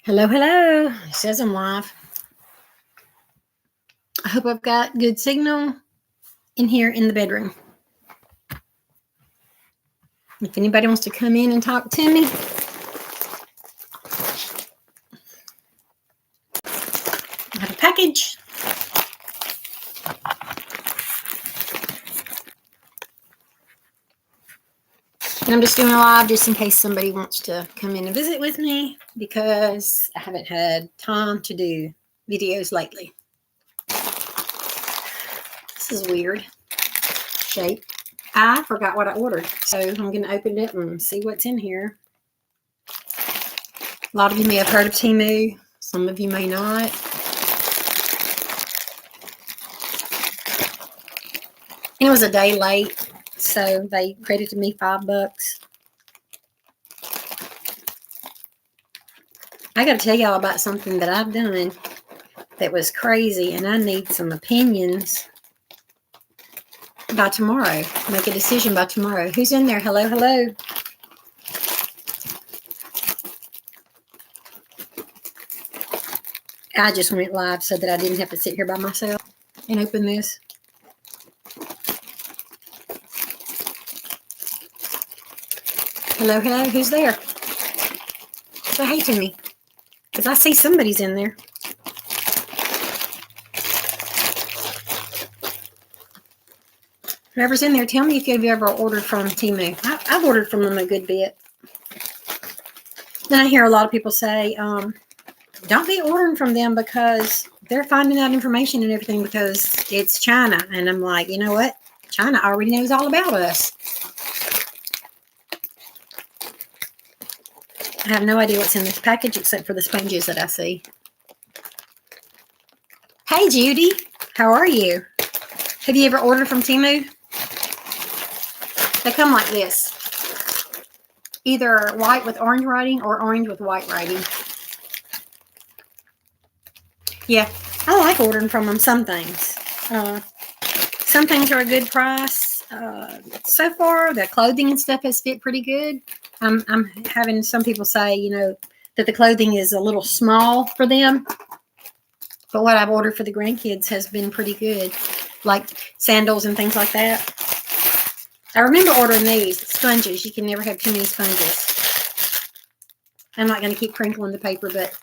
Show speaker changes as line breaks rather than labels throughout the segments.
Hello, hello. It says I'm live. I hope I've got good signal in here in the bedroom. If anybody wants to come in and talk to me, I have a package. And I'm just doing a live just in case somebody wants to come in and visit with me because I haven't had time to do videos lately. This is weird shape. I forgot what I ordered, so I'm going to open it and see what's in here. A lot of you may have heard of Temu. Some of you may not. And it was a day late, so they credited me $5. I got to tell y'all about something that I've done that was crazy, and I need some opinions by tomorrow. Make a decision by tomorrow. Who's in there? Hello, hello. I just went live so that I didn't have to sit here by myself and open this. Hello, hello. Who's there? Say hey to me, because I see somebody's in there. Whoever's in there, tell me if you've ever ordered from Temu. I've ordered from them a good bit. Then I hear a lot of people say, don't be ordering from them because they're finding out information and everything because it's China. And I'm like, you know what? China already knows all about us. I have no idea what's in this package except for the sponges that I see. Hey, Judy. How are you? Have you ever ordered from Temu? They come like this. Either white with orange writing or orange with white writing. Yeah, I like ordering from them some things. Some things are a good price. So far, the clothing and stuff has fit pretty good. I'm having some people say, you know, that the clothing is a little small for them. But what I've ordered for the grandkids has been pretty good. Like sandals and things like that. I remember ordering these sponges. You can never have too many sponges. I'm not going to keep crinkling the paper, but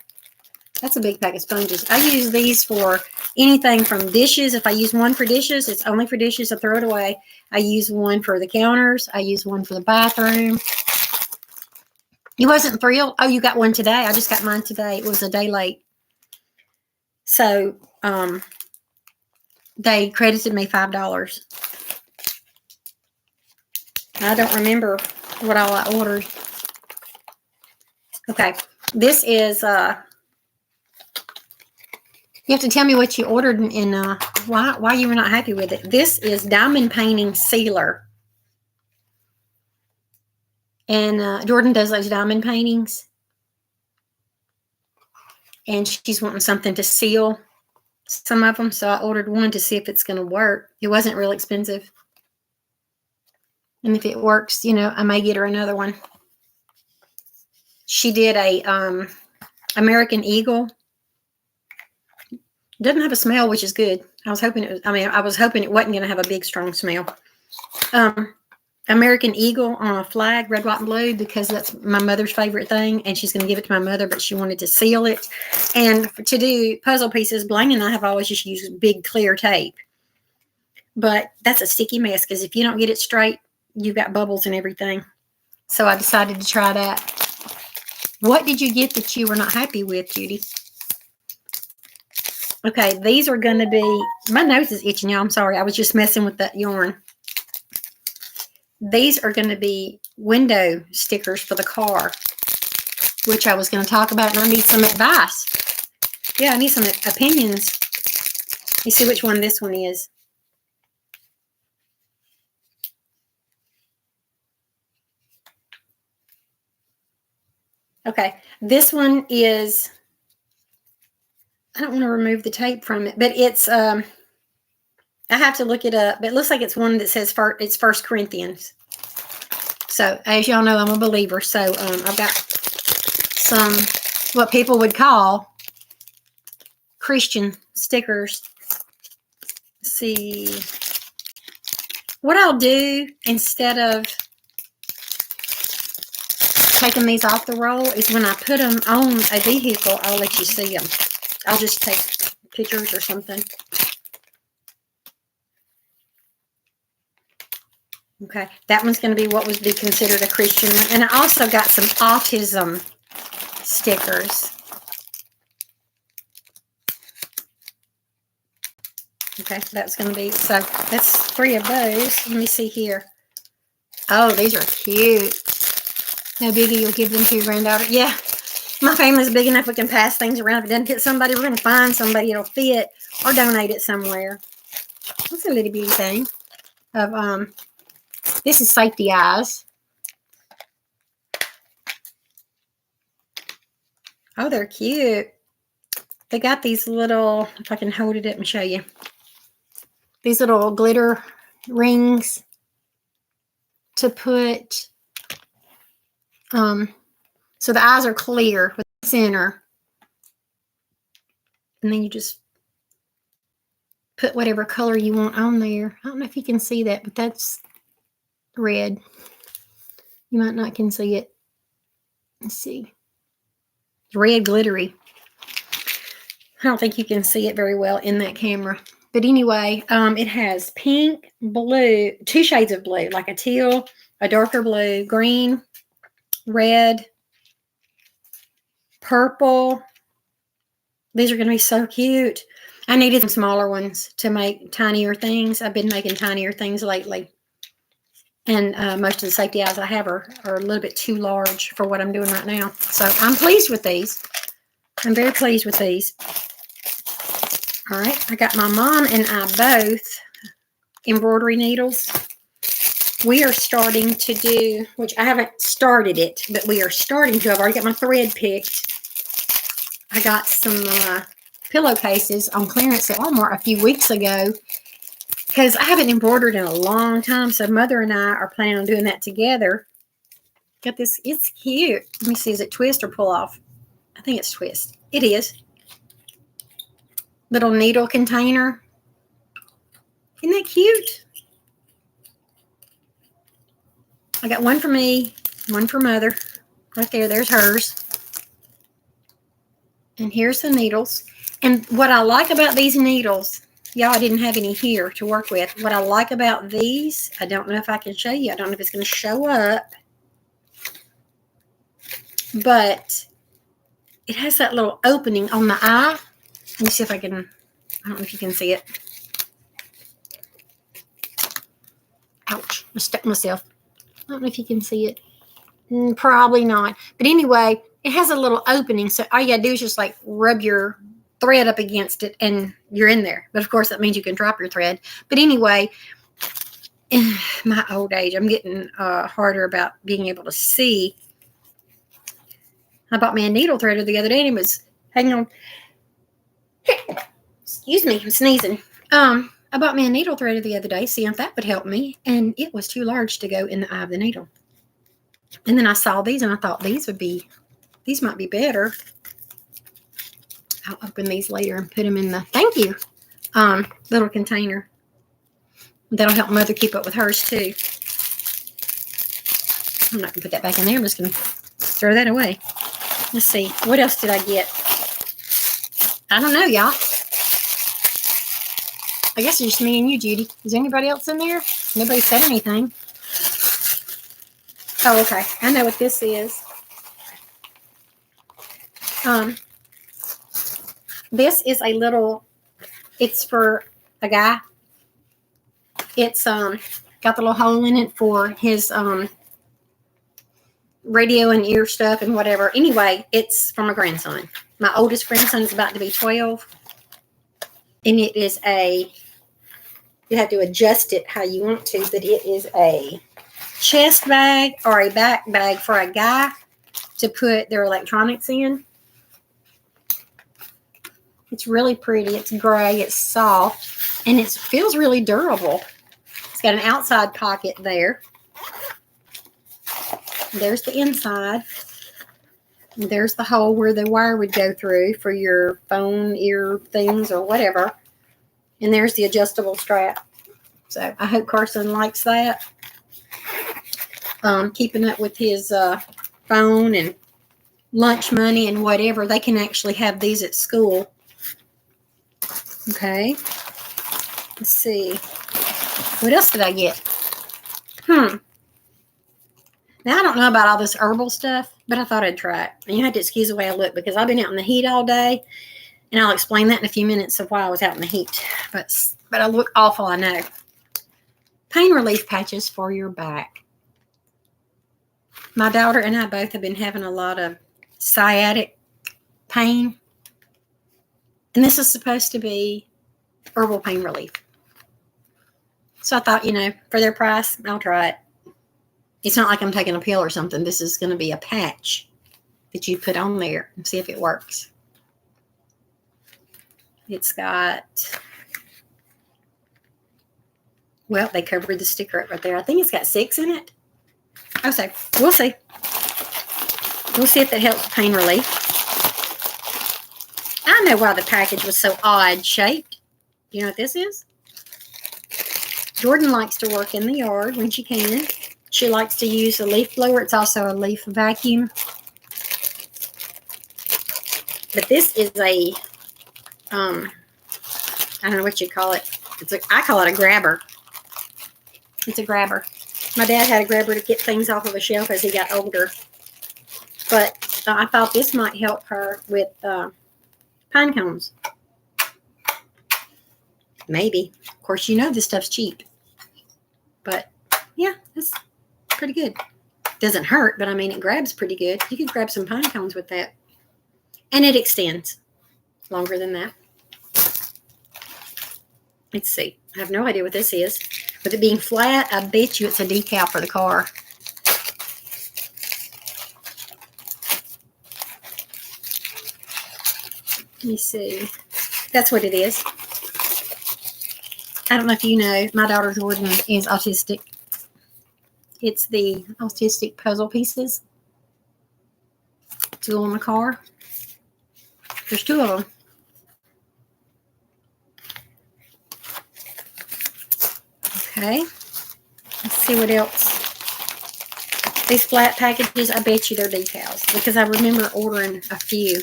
that's a big pack of sponges. I use these for anything from dishes. If I use one for dishes, it's only for dishes. I throw it away. I use one for the counters. I use one for the bathroom. You wasn't thrilled? Oh, you got one today? I just got mine today. It was a day late. So, they credited me $5. I don't remember what all I ordered. Okay, this is, you have to tell me what you ordered and why you were not happy with it. This is Diamond Painting Sealer. And Jordan does those diamond paintings. And she's wanting something to seal some of them. So I ordered one to see if it's going to work. It wasn't real expensive. And if it works, you know, I may get her another one. She did a American Eagle. Doesn't have a smell, which is good. I was hoping it was, I was hoping it wasn't going to have a big, strong smell. American Eagle on a flag, red, white, and blue, because that's my mother's favorite thing, and she's going to give it to my mother, but she wanted to seal it. And to do puzzle pieces, Blaine and I have always just used big, clear tape. But that's a sticky mess, because if you don't get it straight, you've got bubbles and everything. So I decided to try that. What did you get that you were not happy with, Judy? Okay, these are going to be, my nose is itching, y'all. I'm sorry. I was just messing with that yarn. These are going to be window stickers for the car, which I was going to talk about, and I need some advice. Yeah, I need some opinions. You see which one this one is. Okay, this one is, I don't want to remove the tape from it, but it's, I have to look it up, but it looks like it's one that says, it's 1 Corinthians. So, as y'all know, I'm a believer, so I've got some what people would call Christian stickers. Let's see. What I'll do instead of taking these off the roll is when I put them on a vehicle, I'll let you see them. I'll just take pictures or something. Okay, that one's going to be what would be considered a Christian one. And I also got some autism stickers. Okay, that's going to be, so that's 3 of those. Let me see here. Oh, these are cute. No biggie, you'll give them to your granddaughter. Yeah, my family's big enough we can pass things around. If it doesn't fit somebody, we're going to find somebody it'll fit or donate it somewhere. That's a little bitty thing of, this is Safety Eyes. Oh, they're cute. They got these little, if I can hold it up and show you, these little glitter rings to put, so the eyes are clear with the center. And then you just put whatever color you want on there. I don't know if you can see that, but that's red. You might not can see it. Let's see. Red glittery. I don't think you can see it very well in that camera. But anyway, it has pink, blue, 2 shades of blue, like a teal, a darker blue, green, red, purple. These are going to be so cute. I needed some smaller ones to make tinier things. I've been making tinier things lately. And most of the Safety Eyes I have are a little bit too large for what I'm doing right now. So I'm pleased with these. I'm very pleased with these. All right, I got my mom and I both embroidery needles. We are starting to do, which I haven't started it, but we are starting to. I've already got my thread picked. I got some pillowcases on clearance at Walmart a few weeks ago because I haven't embroidered in a long time. So Mother and I are planning on doing that together. Got this. It's cute. Let me see. Is it twist or pull off? I think it's twist. It is. Little needle container. Isn't that cute? I got one for me, one for Mother. Right there. There's hers. And here's the needles. And what I like about these needles, y'all, I didn't have any here to work with. What I like about these, I don't know if I can show you. I don't know if it's going to show up. But it has that little opening on the eye. Let me see if I can, I don't know if you can see it. Ouch, I stuck myself. I don't know if you can see it. Probably not. But anyway, it has a little opening. So all you gotta do is just like rub your thread up against it and you're in there. But of course that means you can drop your thread. But anyway, in my old age, I'm getting harder about being able to see. I bought me a needle threader the other day and it was, hang on. Excuse me, I'm sneezing. I bought me a needle threader the other day, seeing if that would help me. And it was too large to go in the eye of the needle. And then I saw these and I thought these might be better. I'll open these later and put them in the, thank you, little container. That'll help Mother keep up with hers too. I'm not going to put that back in there. I'm just going to throw that away. Let's see. What else did I get? I don't know, y'all. I guess it's just me and you, Judy. Is anybody else in there? Nobody said anything. Oh, okay. I know what this is. This is a little, it's for a guy. It's got the little hole in it for his radio and ear stuff and whatever. Anyway, it's from a grandson. My oldest grandson is about to be 12. And it is a, you have to adjust it how you want to, but it is a chest bag or a back bag for a guy to put their electronics in. It's really pretty. It's gray. It's soft. And it feels really durable. It's got an outside pocket there. There's the inside. There's the hole where the wire would go through for your phone ear things or whatever. And there's the adjustable strap. So I hope Carson likes that. Keeping up with his phone and lunch money and whatever. They can actually have these at school. Okay. Let's see. What else did I get? Now, I don't know about all this herbal stuff, but I thought I'd try it. And you have to excuse the way I look because I've been out in the heat all day. And I'll explain that in a few minutes of why I was out in the heat. But I look awful, I know. Pain relief patches for your back. My daughter and I both have been having a lot of sciatic pain. And this is supposed to be herbal pain relief. So I thought, for their price, I'll try it. It's not like I'm taking a pill or something. This is going to be a patch that you put on there and see if it works. It's got, well, they covered the sticker up right there. I think it's got 6 in it. Oh, so we'll see. We'll see if that helps pain relief. I know why the package was so odd shaped. You know what this is? Jordan likes to work in the yard when she can. She likes to use a leaf blower. It's also a leaf vacuum. But this is a, I don't know what you call it. I call it a grabber. It's a grabber. My dad had a grabber to get things off of a shelf as he got older. But I thought this might help her with pine cones. Maybe. Of course, this stuff's cheap. But, yeah, it's pretty good. Doesn't hurt, but I mean, it grabs pretty good. You could grab some pine cones with that. And it extends longer than that. Let's see. I have no idea what this is. With it being flat, I bet you it's a decal for the car. Let me see. That's what it is. I don't know if you know, my daughter Jordan is autistic. It's the autistic puzzle pieces to go on the car. There's 2 of them. Okay. Let's see what else. These flat packages, I bet you they're decals because I remember ordering a few.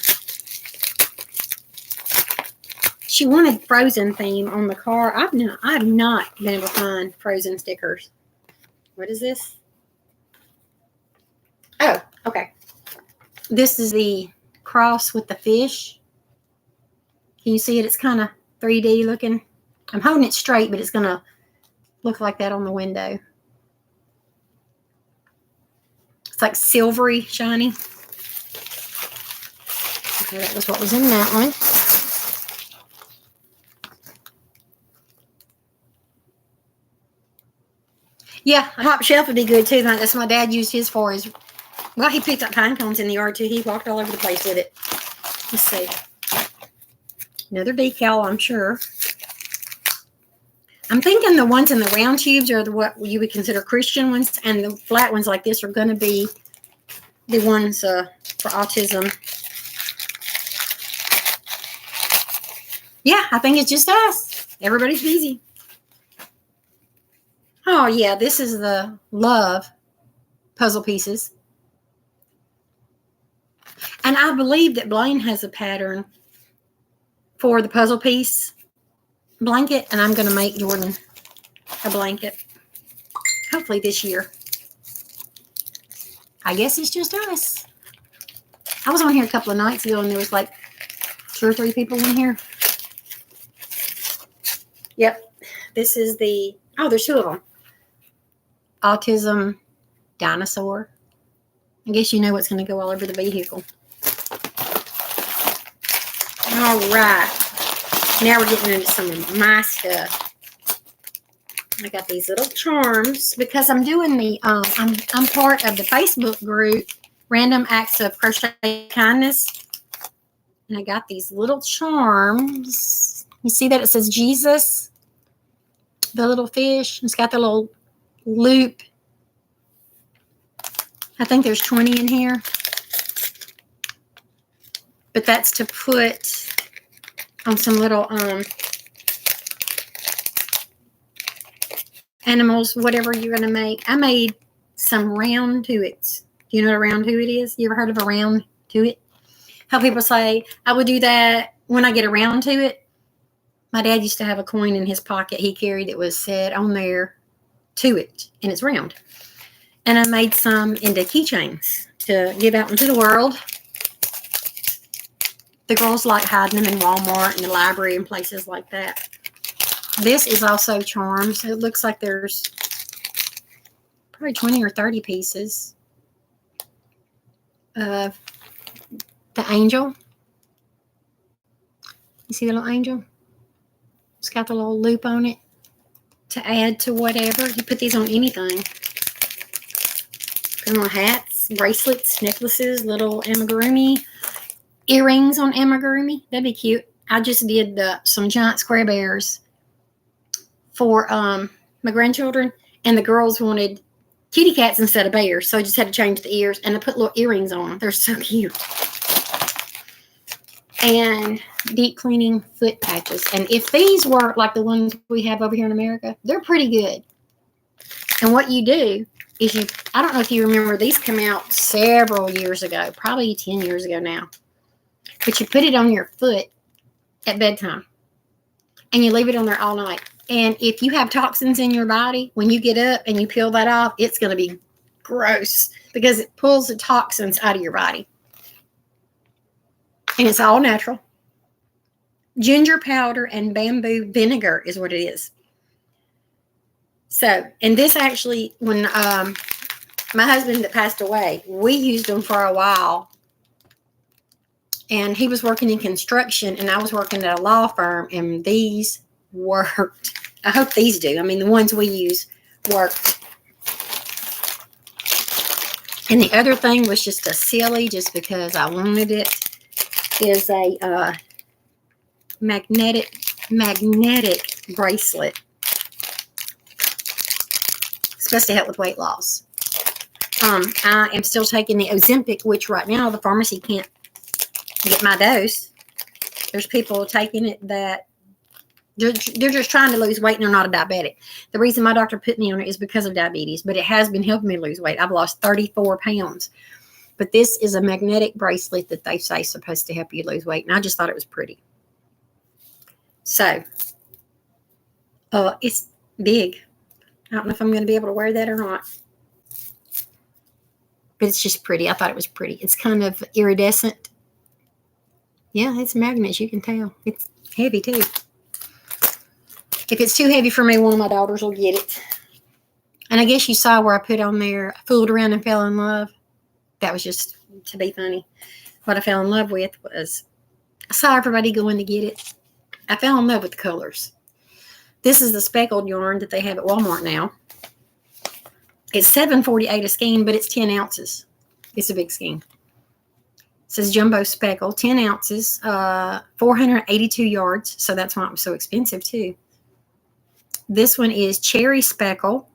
She wanted Frozen theme on the car. I've not been able to find Frozen stickers. What is this? Oh, okay. This is the cross with the fish. Can you see it? It's kind of 3D looking. I'm holding it straight, but it's going to look like that on the window. It's like silvery, shiny. Okay, that was what was in that one. Yeah, a top shelf would be good too. That's what my dad used his for. Well, he picked up pine cones in the yard too. He walked all over the place with it. Let's see. Another decal, I'm sure. I'm thinking the ones in the round tubes are what you would consider Christian ones, and the flat ones like this are going to be the ones for autism. Yeah, I think it's just us. Everybody's busy. Oh, yeah, this is the Love puzzle pieces. And I believe that Blaine has a pattern for the puzzle piece blanket, and I'm going to make Jordan a blanket. Hopefully this year. I guess it's just us. I was on here a couple of nights ago, and there was like 2 or 3 people in here. Yep. This is the, there's 2 of them. Autism dinosaur. I guess you know what's going to go all over the vehicle. All right. Now we're getting into some of my stuff. I got these little charms because I'm doing the, I'm part of the Facebook group, Random Acts of Crochet Kindness. And I got these little charms. You see that it says Jesus? The little fish. It's got the little loop. I think there's 20 in here. but that's to put on some little animals, whatever you're going to make. I made some round tuits. Do you know what a round tuit is? You ever heard of a round tuit? How people say, I would do that when I get around to it. My dad used to have a coin in his pocket he carried that was said on there, to it, and it's round. And I made some into keychains to give out into the world. The girls like hiding them in Walmart and the library and places like that. This is also charms. It looks like there's probably 20 or 30 pieces of the angel. You see the little angel? It's got the little loop on it to add to whatever. You put these on anything. Put them on hats, bracelets, necklaces, little amigurumi, earrings on amigurumi. That'd be cute. I just did some giant square bears for my grandchildren, and the girls wanted kitty cats instead of bears, so I just had to change the ears, and I put little earrings on them. They're so cute. And deep cleaning foot patches. And if these were like the ones we have over here in America, they're pretty good. And what you do is I don't know if you remember, these come out several years ago, probably 10 years ago now. But you put it on your foot at bedtime, and you leave it on there all night. And if you have toxins in your body, when you get up and you peel that off, it's going to be gross because it pulls the toxins out of your body. And it's all natural. Ginger powder and bamboo vinegar is what it is. So, and this actually, when my husband that passed away, we used them for a while. And he was working in construction, and I was working at a law firm, and these worked. I hope these do. I mean, the ones we use worked. And the other thing was just a silly, just because I wanted it, is a magnetic bracelet. It's supposed to help with weight loss. I am still taking the Ozempic, which right now the pharmacy can't get my dose. There's people taking it that they're just trying to lose weight and they're not a diabetic. The reason my doctor put me on it is because of diabetes, but it has been helping me lose weight. I've lost 34 pounds. But this is a magnetic bracelet that they say is supposed to help you lose weight. And I just thought it was pretty. So, it's big. I don't know if I'm going to be able to wear that or not. But it's just pretty. I thought it was pretty. It's kind of iridescent. Yeah, it's magnets. You can tell. It's heavy, too. If it's too heavy for me, one of my daughters will get it. And I guess you saw where I put on there, I fooled around and fell in love. That was just to be funny. What I fell in love with was, I saw everybody going to get it. I fell in love with the colors. This is the speckled yarn that they have at Walmart now. It's $7.48 a skein, but it's 10 ounces. It's a big skein. It says jumbo speckle, 10 ounces, 482 yards. So that's why it was so expensive too. This one is cherry speckle.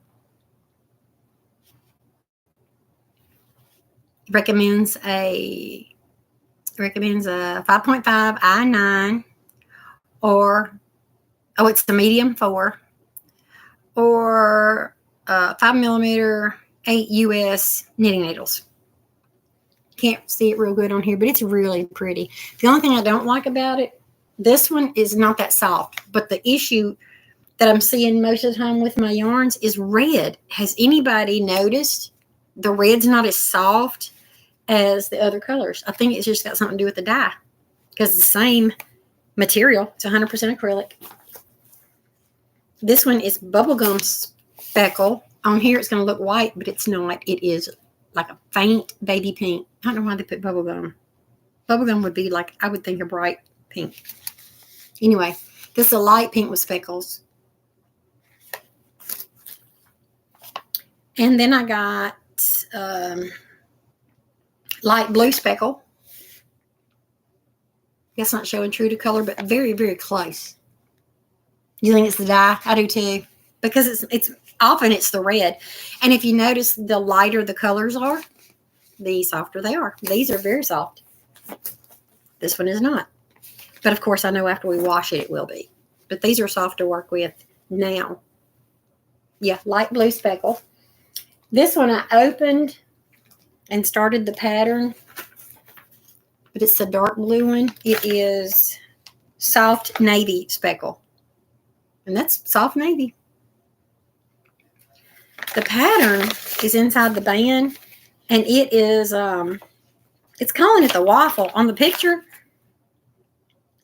Recommends a 5.5 I9 or, it's the medium 4 or 5mm 8 US knitting needles. Can't see it real good on here, but it's really pretty. The only thing I don't like about it, this one is not that soft, but the issue that I'm seeing most of the time with my yarns is red. Has anybody noticed the red's not as soft as the other colors? I think it's just got something to do with the dye because it's the same material. It's 100% acrylic. This one is bubblegum speckle. On here it's going to look white, but it's not. It is like a faint baby pink. I don't know why they put bubblegum. Bubblegum would be like, I would think, a bright pink. Anyway, this is a light pink with speckles. And then I got light blue speckle. That's not showing true to color, but very, very close. You think it's the dye? I do too. Because it's often it's the red. And if you notice, the lighter the colors are, the softer they are. These are very soft. This one is not. But of course, I know after we wash it, it will be. But these are soft to work with now. Yeah, light blue speckle. This one I opened and started the pattern, but it's a dark blue one. It is soft navy speckle. And that's soft navy. The pattern is inside the band, and it is, it's calling it the waffle. On the picture,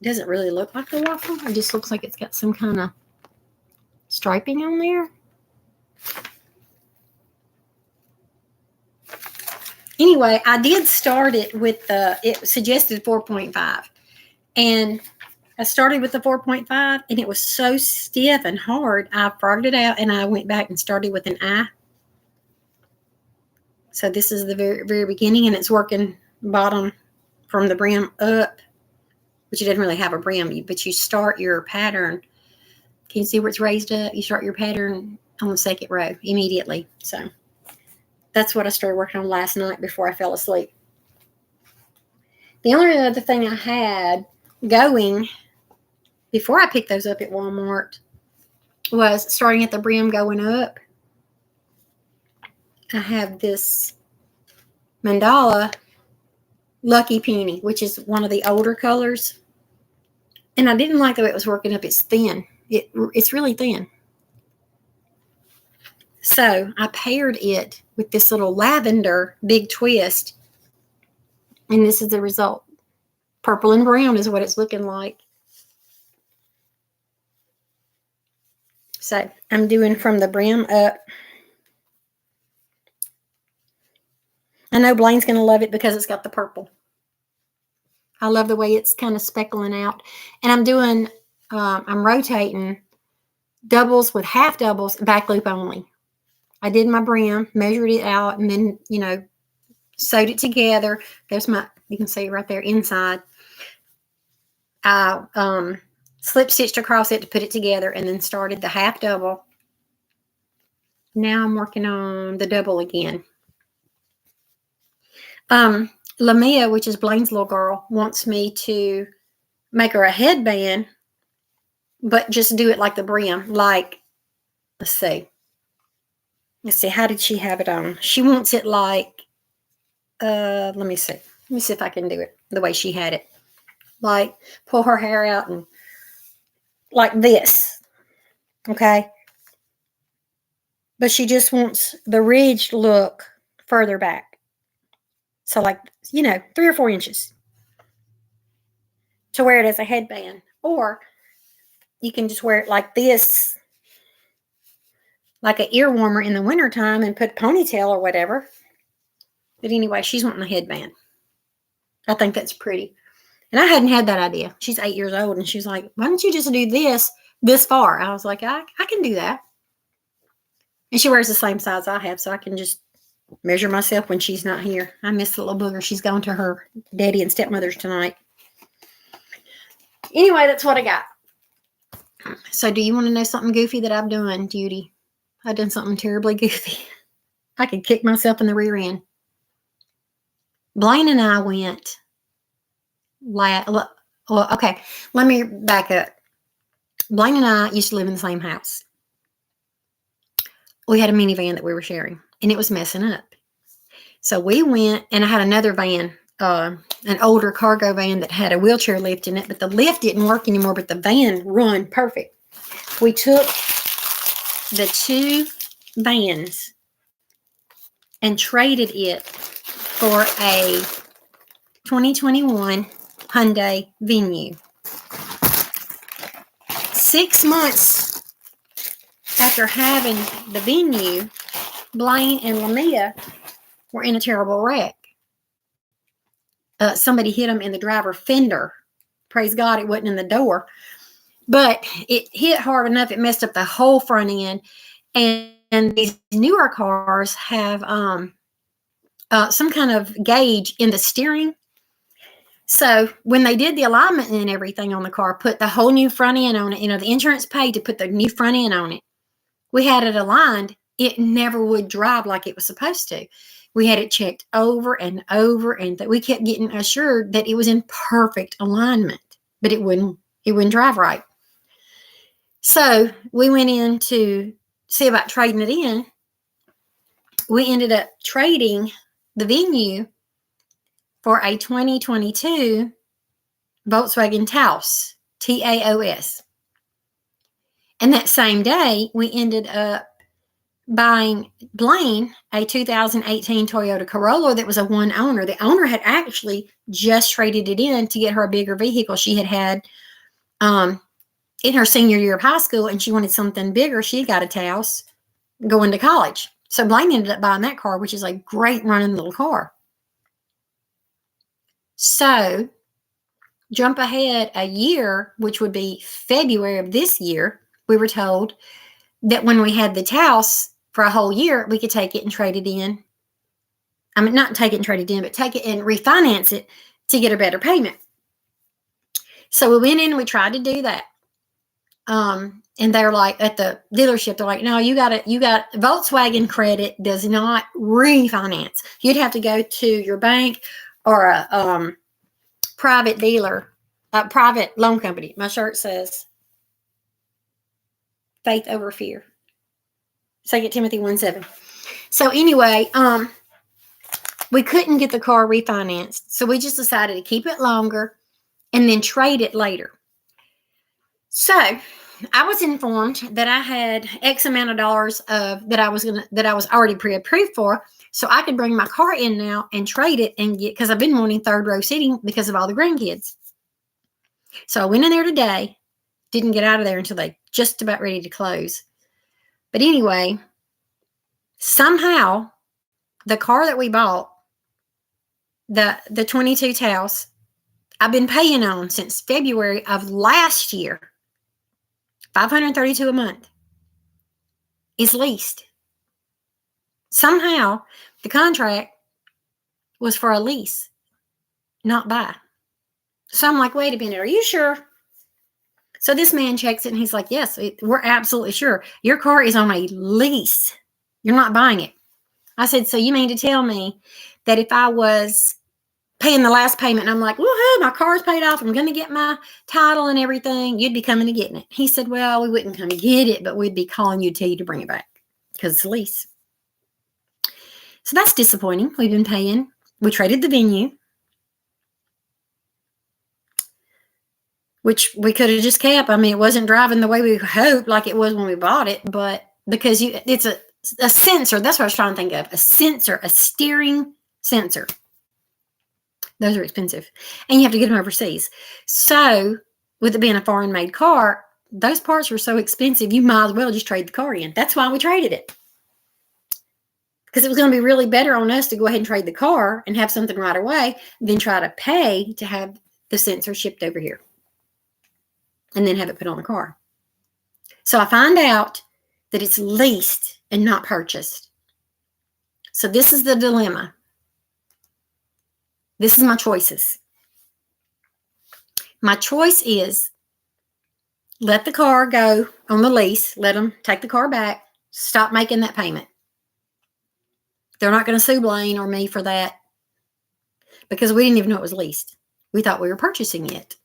it doesn't really look like the waffle. It just looks like it's got some kind of striping on there. Anyway, I did start it with it suggested 4.5. And I started with the 4.5, and it was so stiff and hard, I frogged it out, and I went back and started with an I. So this is the very, very beginning, and it's working bottom from the brim up, which it doesn't really have a brim, but you start your pattern. Can you see where it's raised up? You start your pattern on the second row immediately. So that's what I started working on last night before I fell asleep. The only other thing I had going before I picked those up at Walmart was starting at the brim going up. I have this Mandala Lucky Peony, which is one of the older colors. And I didn't like the way it was working up. It's thin. It's really thin. So I paired it with this little lavender big twist. And this is the result. Purple and brown is what it's looking like. So I'm doing from the brim up. I know Blaine's going to love it because it's got the purple. I love the way it's kind of speckling out. And I'm doing, I'm rotating doubles with half doubles, back loop only. I did my brim, measured it out, and then, you know, sewed it together. There's my, you can see it right there inside. I slip stitched across it to put it together, and then started the half double. Now I'm working on the double again. Lamia, which is Blaine's little girl, wants me to make her a headband, but just do it like the brim. Like, let's see, how did she have it on? She wants it like, let me see if I can do it the way she had it. Like, pull her hair out and like this, okay? But she just wants the ridged look further back. So like, you know, 3 or 4 inches to wear it as a headband. Or you can just wear it like this, like an ear warmer in the wintertime, and put ponytail or whatever. But anyway, she's wanting a headband. I think that's pretty. And I hadn't had that idea. She's 8 years old, and she's like, why don't you just do this far? I was like, I can do that. And she wears the same size I have, so I can just measure myself when she's not here. I miss the little booger. She's gone to her daddy and stepmother's tonight. Anyway, that's what I got. So do you want to know something goofy that I've done, Judy? I've done something terribly goofy. I could kick myself in the rear end. Blaine and I went okay, let me back up. Blaine and I used to live in the same house. We had a minivan that we were sharing, and it was messing up. So we went, and I had another van, an older cargo van that had a wheelchair lift in it, but the lift didn't work anymore, but the van run perfect. We took the 2 vans and traded it for a 2021 Hyundai Venue. 6 months after having the Venue, Blaine and Lamia were in a terrible wreck. Somebody hit them in the driver fender. Praise God, it wasn't in the door. But it hit hard enough, it messed up the whole front end. And these newer cars have some kind of gauge in the steering. So when they did the alignment and everything on the car, put the whole new front end on it, you know, the insurance paid to put the new front end on it. We had it aligned. It never would drive like it was supposed to. We had it checked over and over, and that we kept getting assured that it was in perfect alignment, but it wouldn't drive right. So we went in to see about trading it in. We ended up trading the Venue for a 2022 Volkswagen Taos, Taos. And that same day, we ended up buying Blaine a 2018 Toyota Corolla that was a one owner. The owner had actually just traded it in to get her a bigger vehicle. She had in her senior year of high school, and she wanted something bigger. She got a Taos going to college. So Blaine ended up buying that car, which is a great running little car. So jump ahead a year, which would be February of this year, we were told that when we had the Taos for a whole year, we could take it and trade it in. I mean, not take it and trade it in, but take it and refinance it to get a better payment. So we went in and we tried to do that. And they're like, at the dealership, they're like, no, you got Volkswagen credit does not refinance. You'd have to go to your bank or a private dealer, a private loan company. My shirt says faith over fear. 2 Timothy 1:7. So anyway, we couldn't get the car refinanced. So we just decided to keep it longer and then trade it later. So I was informed that I had X amount of dollars that I was already pre-approved for, so I could bring my car in now and trade it and get, because I've been wanting third row seating because of all the grandkids. So I went in there today, didn't get out of there until they just about ready to close. But anyway, somehow the car that we bought, the 22 Taos, I've been paying on since February of last year, $532 a month, is leased. Somehow the contract was for a lease, not buy. So I'm like, wait a minute, are you sure? So this man checks it and he's like, yes, we're absolutely sure. Your car is on a lease. You're not buying it. I said, so you mean to tell me that if I was paying the last payment and I'm like, woohoo, my car's paid off, I'm going to get my title and everything, you'd be coming to getting it? He said, well, we wouldn't come to get it, but we'd be calling you to tell you to bring it back because it's a lease. So that's disappointing. We've been paying. We traded the Venue, which we could have just kept. I mean, it wasn't driving the way we hoped like it was when we bought it, but because it's a sensor. That's what I was trying to think of. A sensor, a steering sensor. Those are expensive. And you have to get them overseas. So with it being a foreign made car, those parts were so expensive, you might as well just trade the car in. That's why we traded it. Because it was going to be really better on us to go ahead and trade the car and have something right away than try to pay to have the sensor shipped over here and then have it put on the car. So I find out that it's leased and not purchased. So this is the dilemma. This is my choices. My choice is let the car go on the lease. Let them take the car back. Stop making that payment. They're not going to sue Blaine or me for that because we didn't even know it was leased. We thought we were purchasing it.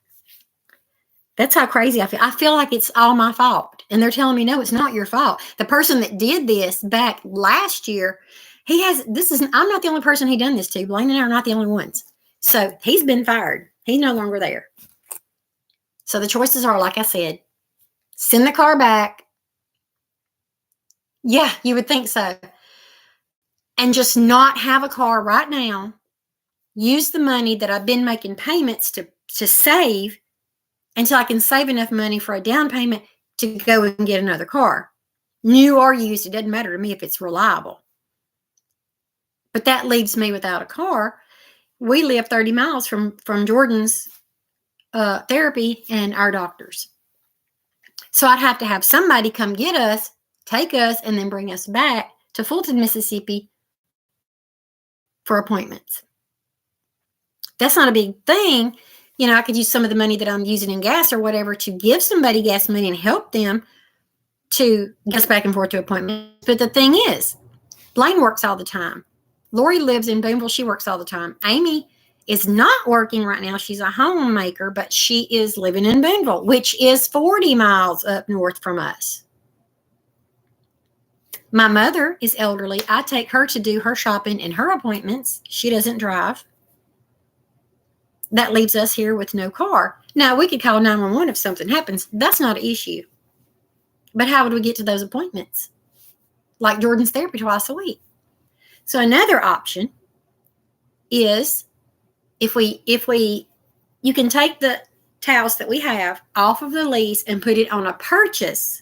That's how crazy I feel. I feel like it's all my fault. And they're telling me, no, it's not your fault. The person that did this back last year, I'm not the only person he done this to. Blaine and I are not the only ones. So he's been fired. He's no longer there. So the choices are, like I said, send the car back. Yeah, you would think so. And just not have a car right now. Use the money that I've been making payments to save until I can save enough money for a down payment to go and get another car. New or used, it doesn't matter to me if it's reliable. But that leaves me without a car. We live 30 miles from Jordan's therapy and our doctors. So I'd have to have somebody come get us, take us, and then bring us back to Fulton, Mississippi for appointments. That's not a big thing. You know, I could use some of the money that I'm using in gas or whatever to give somebody gas money and help them to get us back and forth to appointments. But the thing is, Blaine works all the time. Lori lives in Boonville. She works all the time. Amy is not working right now. She's a homemaker, but she is living in Boonville, which is 40 miles up north from us. My mother is elderly. I take her to do her shopping and her appointments. She doesn't drive. That leaves us here with no car. Now, we could call 911 if something happens. That's not an issue. But how would we get to those appointments? Like Jordan's therapy twice a week. So another option is you can take the house that we have off of the lease and put it on a purchase,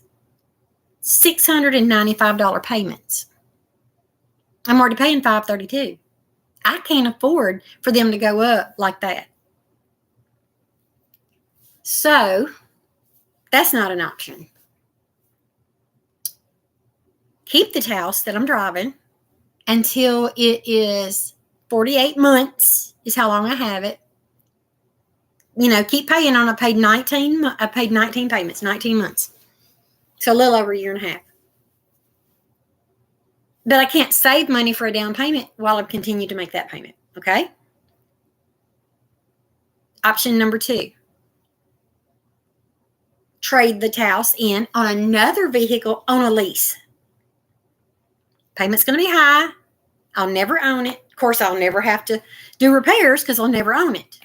$695 payments. I'm already paying $532. I can't afford for them to go up like that. So that's not an option. Keep the house that I'm driving until it is 48 months is how long I have it. Keep paying on. I paid 19 payments, 19 months. So a little over a year and a half. But I can't save money for a down payment while I continue to make that payment. Okay? Option number 2. Trade the house in on another vehicle on a lease. Payment's going to be high. I'll never own it. Of course, I'll never have to do repairs because I'll never own it.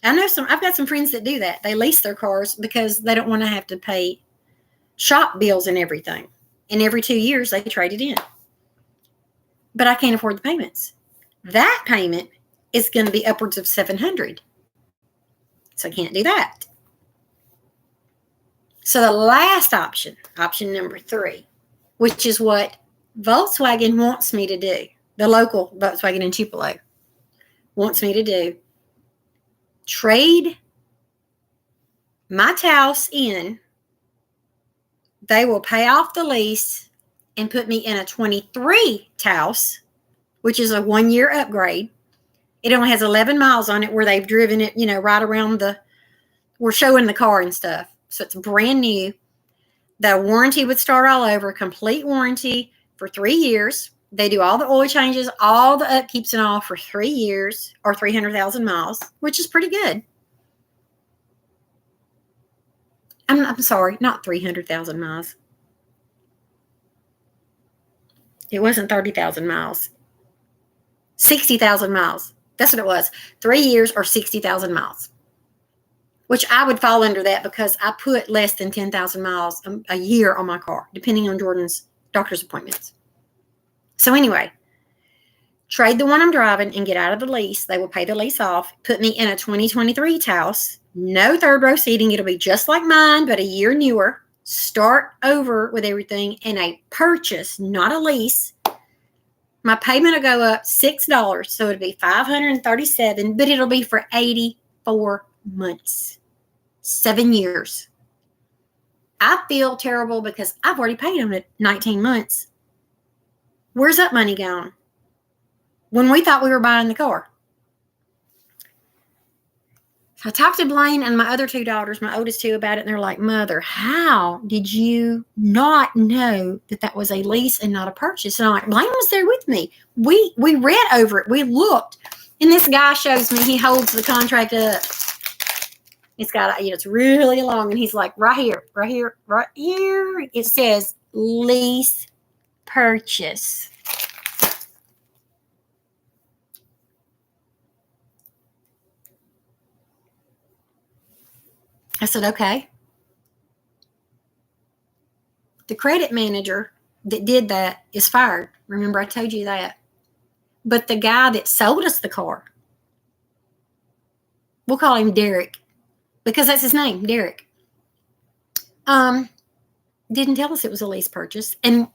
I've got some friends that do that. They lease their cars because they don't want to have to pay shop bills and everything. And every 2 years, they trade it in. But I can't afford the payments. That payment is going to be upwards of $700. So I can't do that. So the last option number 3, which is what Volkswagen wants me to do, the local Volkswagen in Tupelo wants me to do, trade my house in. They will pay off the lease and put me in a 23 house, which is a 1-year upgrade. It only has 11 miles on it where they've driven it, right around we're showing the car and stuff. So it's brand new. The warranty would start all over, complete warranty for 3 years. They do all the oil changes, all the upkeeps and all for 3 years or 300,000 miles, which is pretty good. I'm sorry, not 300,000 miles. It wasn't 30,000 miles. 60,000 miles. That's what it was. 3 years or 60,000 miles. Which I would fall under that because I put less than 10,000 miles a year on my car, depending on Jordan's doctor's appointments. So anyway, trade the one I'm driving and get out of the lease. They will pay the lease off, put me in a 2023 house, no third row seating. It'll be just like mine, but a year newer. Start over with everything in a purchase, not a lease. My payment will go up $6, so it'll be $537, but it'll be for 84 months. 7 years. I feel terrible because I've already paid them at 19 months. Where's that money gone? When we thought we were buying the car. So I talked to Blaine and my other 2 daughters, my oldest 2, about it, and they're like, Mother, how did you not know that was a lease and not a purchase? And I'm like, Blaine was there with me. We read over it. We looked. And this guy shows me, he holds the contract up. It's got, it's really long. And he's like, right here. It says lease purchase. I said, okay. The credit manager that did that is fired. Remember, I told you that. But the guy that sold us the car, we'll call him Derek, because that's his name, Derek, didn't tell us it was a lease purchase. And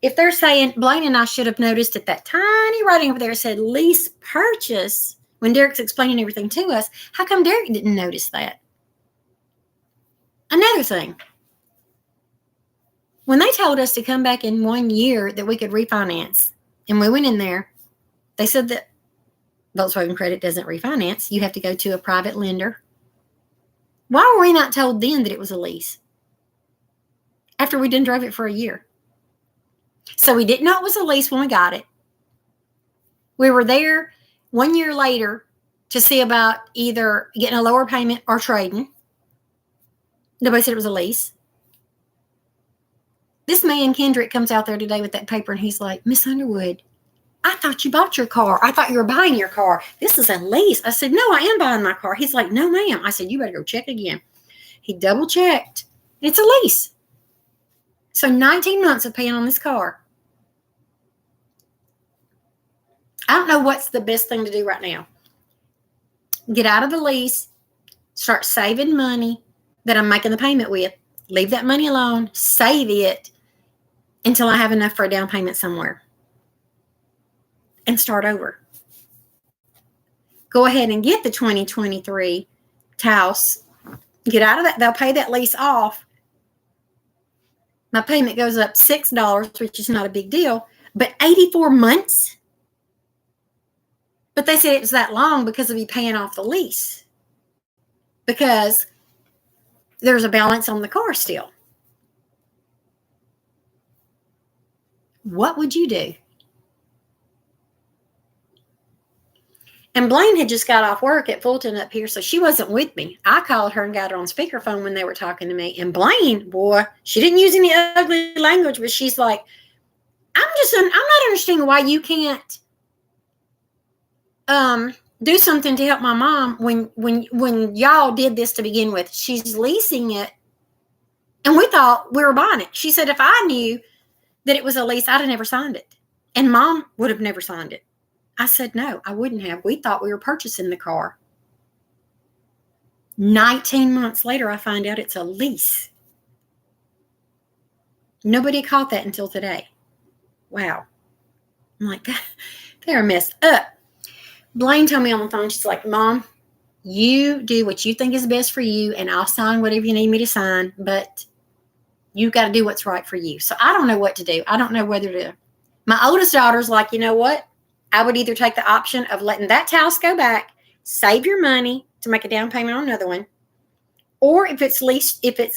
if they're saying, Blaine and I should have noticed at that tiny writing over there said lease purchase, when Derek's explaining everything to us, how come Derek didn't notice that? Another thing, when they told us to come back in 1 year that we could refinance, and we went in there, they said that Volkswagen Credit doesn't refinance. You have to go to a private lender. Why were we not told then that it was a lease? After we didn't drive it for a year. So we didn't know it was a lease when we got it. We were there 1 year later to see about either getting a lower payment or trading. Nobody said it was a lease. This man, Kendrick, comes out there today with that paper and he's like, Miss Underwood, I thought you bought your car. I thought you were buying your car. This is a lease. I said, no, I am buying my car. He's like, no, ma'am. I said, you better go check again. He double checked. It's a lease. So 19 months of paying on this car. I don't know what's the best thing to do right now. Get out of the lease, start saving money that I'm making the payment with. Leave that money alone, save it until I have enough for a down payment somewhere. And start over. Go ahead and get the 2023 Taos. Get out of that. They'll pay that lease off. My payment goes up $6, which is not a big deal, but 84 months? But they said it was that long because of me paying off the lease. Because there's a balance on the car still. What would you do? And Blaine had just got off work at Fulton up here, so she wasn't with me. I called her and got her on speakerphone when they were talking to me. And Blaine, boy, she didn't use any ugly language, but she's like, I'm not understanding why you can't do something to help my mom when y'all did this to begin with. She's leasing it, and we thought we were buying it. She said if I knew that it was a lease, I'd have never signed it, and Mom would have never signed it. I said no, I wouldn't have. We thought we were purchasing the car. 19 months later, I find out it's a lease. Nobody caught that until today. Wow. I'm like, they're messed up. Blaine told me on the phone, she's like, Mom, you do what you think is best for you, and I'll sign whatever you need me to sign, but you got to do what's right for you. So I don't know what to do. I don't know whether to. My oldest daughter's like, you know what? I would either take the option of letting that house go back, save your money to make a down payment on another one, or if it's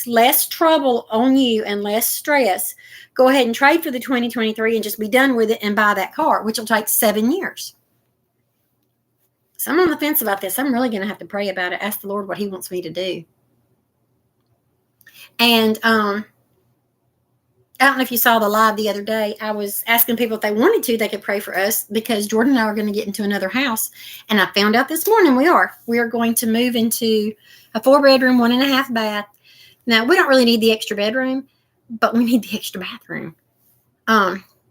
less trouble on you and less stress, go ahead and trade for the 2023 and just be done with it and buy that car, which will take 7 years. So I'm on the fence about this. I'm really going to have to pray about it. Ask the Lord what He wants me to do. And I don't know if you saw the live the other day. I was asking people if they wanted to, they could pray for us because Jordan and I are going to get into another house. And I found out this morning we are going to move into a 4-bedroom, 1.5 bath. Now, we don't really need the extra bedroom, but we need the extra bathroom.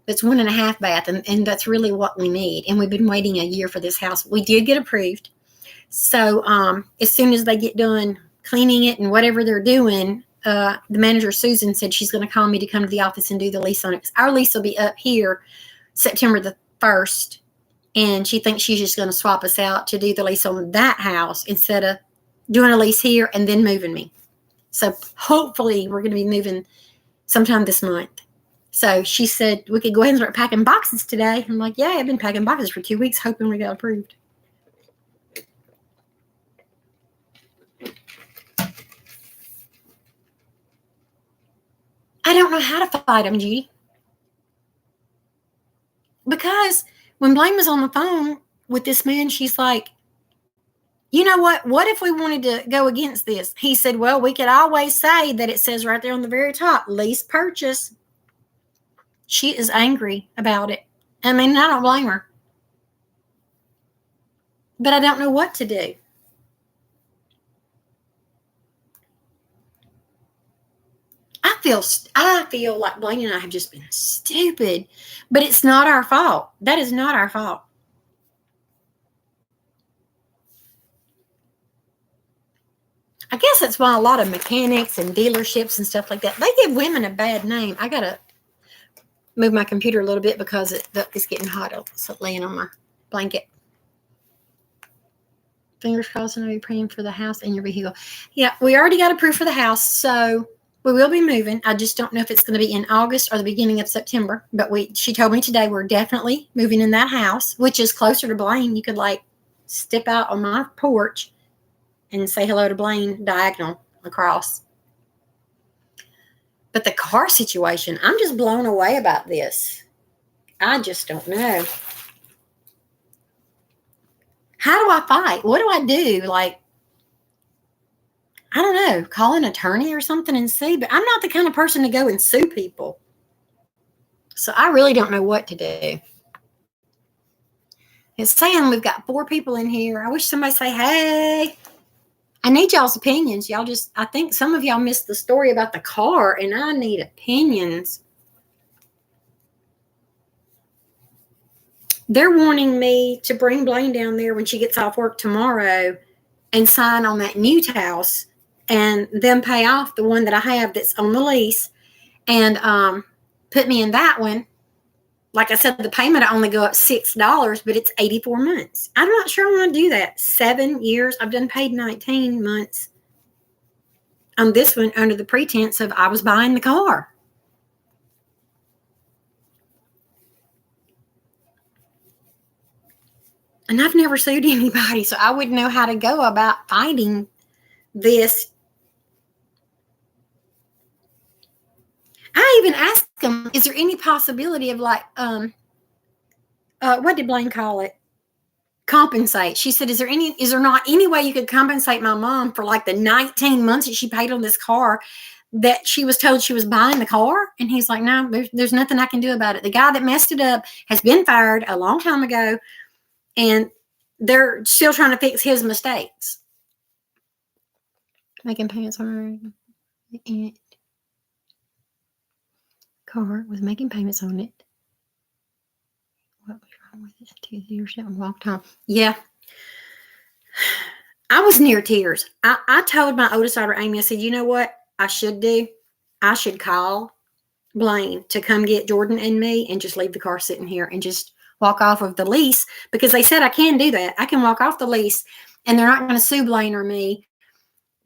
It's 1.5 bath, and that's really what we need. And we've been waiting a year for this house. We did get approved. So as soon as they get done cleaning it and whatever they're doing, the manager, Susan, said she's going to call me to come to the office and do the lease on it. Our lease will be up here September the 1st, and she thinks she's just going to swap us out to do the lease on that house instead of doing a lease here and then moving me. So hopefully we're going to be moving sometime this month. So she said we could go ahead and start packing boxes today. I'm like, yeah, I've been packing boxes for 2 weeks hoping we got approved. I don't know how to fight them, Judy. Because when Blaine was on the phone with this man, she's like, you know what? What if we wanted to go against this? He said, well, we could always say that it says right there on the very top, lease purchase. She is angry about it. I mean, I don't blame her. But I don't know what to do. I feel like Blaine and I have just been stupid, but it's not our fault. That is not our fault. I guess that's why a lot of mechanics and dealerships and stuff like that, they give women a bad name. I got to move my computer a little bit because it's getting hot. It's laying on my blanket. Fingers crossed, and I'll be praying for the house and your vehicle. Yeah, we already got approved for the house, so we will be moving. I just don't know if it's going to be in August or the beginning of September. But she told me today we're definitely moving in that house, which is closer to Blaine. You could step out on my porch and say hello to Blaine diagonal across. But the car situation, I'm just blown away about this. I just don't know. How do I fight? What do I do? Like, I don't know, call an attorney or something and see, but I'm not the kind of person to go and sue people. So I really don't know what to do. It's saying we've got 4 people in here. I wish somebody say, hey, I need y'all's opinions. I think some of y'all missed the story about the car, and I need opinions. They're wanting me to bring Blaine down there when she gets off work tomorrow and sign on that new house and then pay off the one that I have that's on the lease and put me in that one. Like I said, the payment will only go up $6, but it's 84 months. I'm not sure I want to do that. 7 years. I've done paid 19 months on this one under the pretense of I was buying the car. And I've never sued anybody, so I wouldn't know how to go about fighting this. I even asked them, is there any possibility of like, what did Blaine call it? Compensate. She said, is there not any way you could compensate my mom for like the 19 months that she paid on this car that she was told she was buying the car? And he's like, no, there's nothing I can do about it. The guy that messed it up has been fired a long time ago, and they're still trying to fix his mistakes. Making payments on it. Car was making payments on it. What was wrong with it? 2 years and walked home. Yeah. I was near tears. I told my oldest daughter, Amy, I said, you know what I should do? I should call Blaine to come get Jordan and me and just leave the car sitting here and just walk off of the lease, because they said I can do that. I can walk off the lease and they're not going to sue Blaine or me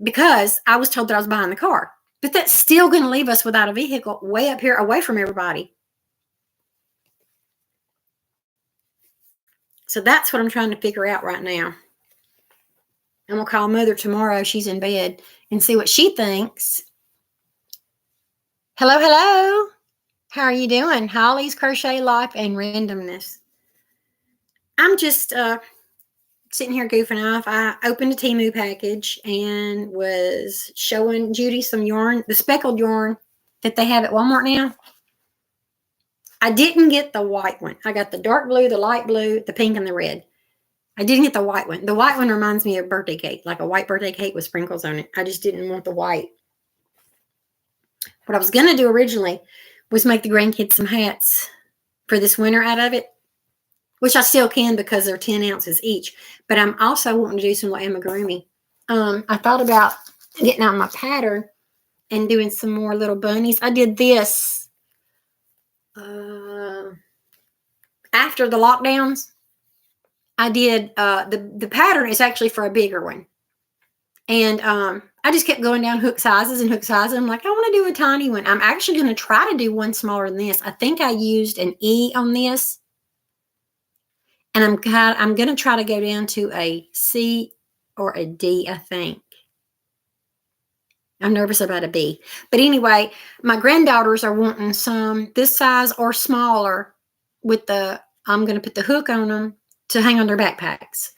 because I was told that I was buying the car. But that's still going to leave us without a vehicle way up here away from everybody. So that's what I'm trying to figure out right now. I'm going to call Mother tomorrow. She's in bed and see what she thinks. Hello, hello. How are you doing? Holly's Crochet Life and Randomness. I'm just sitting here goofing off. I opened a Temu package and was showing Judy some yarn, the speckled yarn that they have at Walmart now. I didn't get the white one. I got the dark blue, the light blue, the pink, and the red. I didn't get the white one. The white one reminds me of birthday cake, like a white birthday cake with sprinkles on it. I just didn't want the white. What I was going to do originally was make the grandkids some hats for this winter out of it, which I still can because they're 10 ounces each. But I'm also wanting to do some like amigurumi. I thought about getting out my pattern and doing some more little bunnies. I did this after the lockdowns. I did the pattern is actually for a bigger one. And I just kept going down hook sizes and hook sizes. I'm like, I want to do a tiny one. I'm actually going to try to do one smaller than this. I think I used an E on this. And I'm going to try to go down to a C or a D, I think. I'm nervous about a B. But anyway, my granddaughters are wanting some this size or smaller with I'm going to put the hook on them to hang on their backpacks.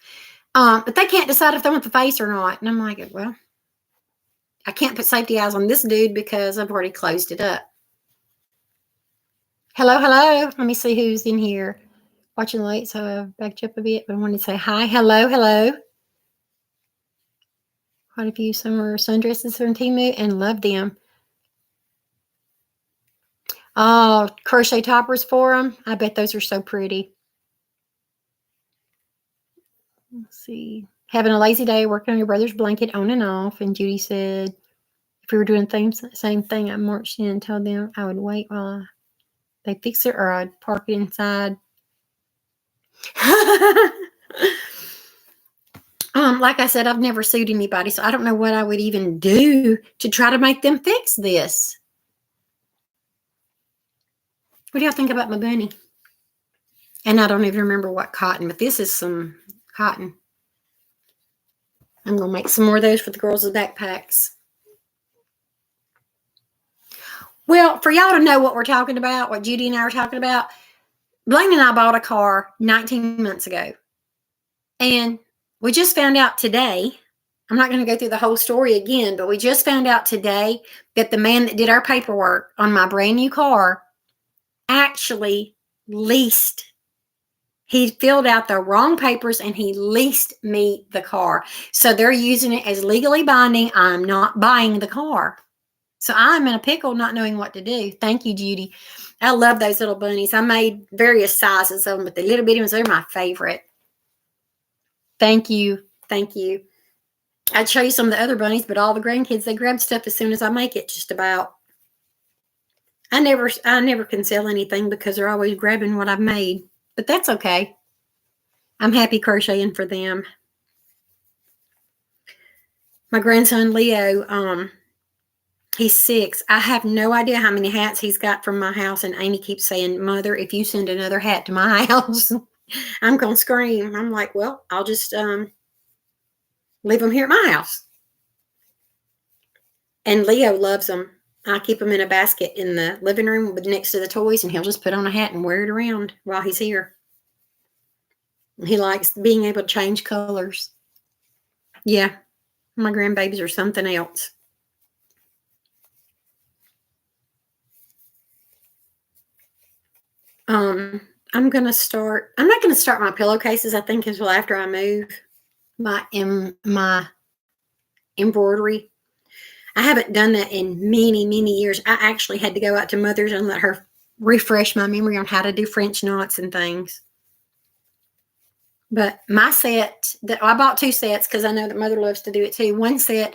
But they can't decide if they want the face or not. And I'm like, well, I can't put safety eyes on this dude because I've already closed it up. Hello, hello. Let me see who's in here. Watching late, so I've backed up a bit, but I wanted to say hi. Hello, hello. Quite a few summer sundresses from Temu and love them. Oh, crochet toppers for them. I bet those are so pretty. Let's see. Having a lazy day, working on your brother's blanket on and off. And Judy said, if we were doing the same thing, I marched in and told them I would wait while they fix it or I'd park it inside. Like I said, I've never sued anybody, so I don't know what I would even do to try to make them fix this. What do y'all think about my bunny? And I don't even remember what cotton, but this is some cotton. I'm going to make some more of those for the girls with backpacks. Well, for y'all to know what we're talking about, what Judy and I are talking about, Blaine and I bought a car 19 months ago. And We just found out today, I'm not going to go through the whole story again, but we just found out today that the man that did our paperwork on my brand new car actually leased. He filled out the wrong papers and he leased me the car. So they're using it as legally binding. I'm not buying the car. So I'm in a pickle not knowing what to do. Thank you, Judy. I love those little bunnies. I made various sizes of them, but the little bitty ones, they're my favorite. Thank you. Thank you. I'd show you some of the other bunnies, but all the grandkids, they grab stuff as soon as I make it, just about. I never can sell anything because they're always grabbing what I've made, but that's okay. I'm happy crocheting for them. My grandson, Leo, he's 6. I have no idea how many hats he's got from my house, and Amy keeps saying, Mother, if you send another hat to my house, I'm going to scream. I'm like, well, I'll just leave them here at my house. And Leo loves them. I keep them in a basket in the living room next to the toys, and he'll just put on a hat and wear it around while he's here. He likes being able to change colors. Yeah, my grandbabies are something else. I'm not going to start my pillowcases, I think, until after I move my embroidery. I haven't done that in many, many years. I actually had to go out to Mother's and let her refresh my memory on how to do French knots and things. But my set, I bought 2 sets because I know that Mother loves to do it too. One set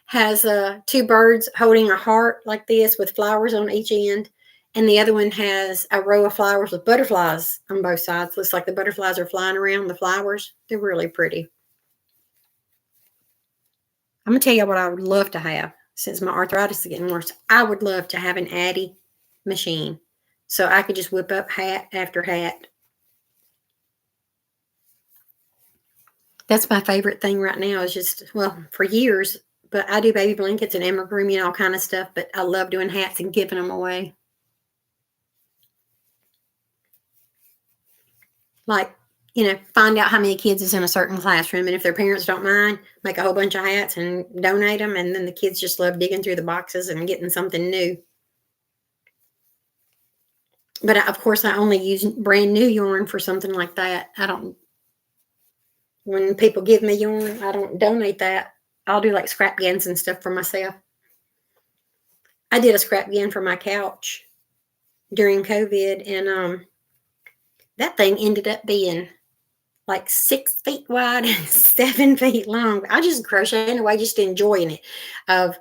has 2 birds holding a heart like this with flowers on each end. And the other one has a row of flowers with butterflies on both sides. Looks like the butterflies are flying around the flowers. They're really pretty. I'm going to tell you what I would love to have. Since my arthritis is getting worse, I would love to have an Addy machine so I could just whip up hat after hat. That's my favorite thing right now is just, well, for years, but I do baby blankets and amigurumi and all kind of stuff, but I love doing hats and giving them away. Like, find out how many kids is in a certain classroom, and if their parents don't mind, make a whole bunch of hats and donate them, and then the kids just love digging through the boxes and getting something new. But of course, I only use brand new yarn for something like that. When people give me yarn, I don't donate that. I'll do like scrap yarns and stuff for myself. I did a scrap yarn for my couch during COVID, and that thing ended up being like 6 feet wide and 7 feet long. I just crocheting away, just enjoying it, of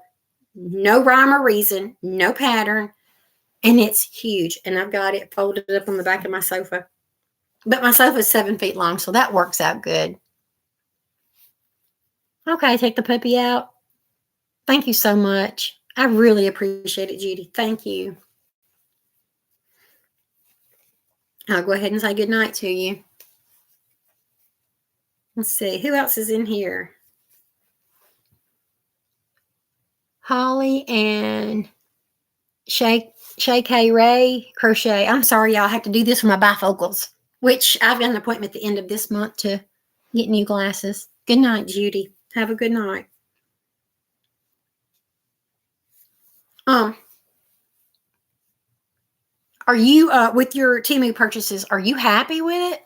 no rhyme or reason, no pattern, and it's huge. And I've got it folded up on the back of my sofa. But my sofa is 7 feet long, so that works out good. Okay, take the puppy out. Thank you so much. I really appreciate it, Judy. Thank you. I'll go ahead and say good night to you. Let's see, who else is in here? Holly and Shay K. Ray crochet. I'm sorry, y'all. I have to do this with my bifocals, which I've got an appointment at the end of this month to get new glasses. Good night, Judy. Have a good night. Are you with your Temu purchases? Are you happy with it?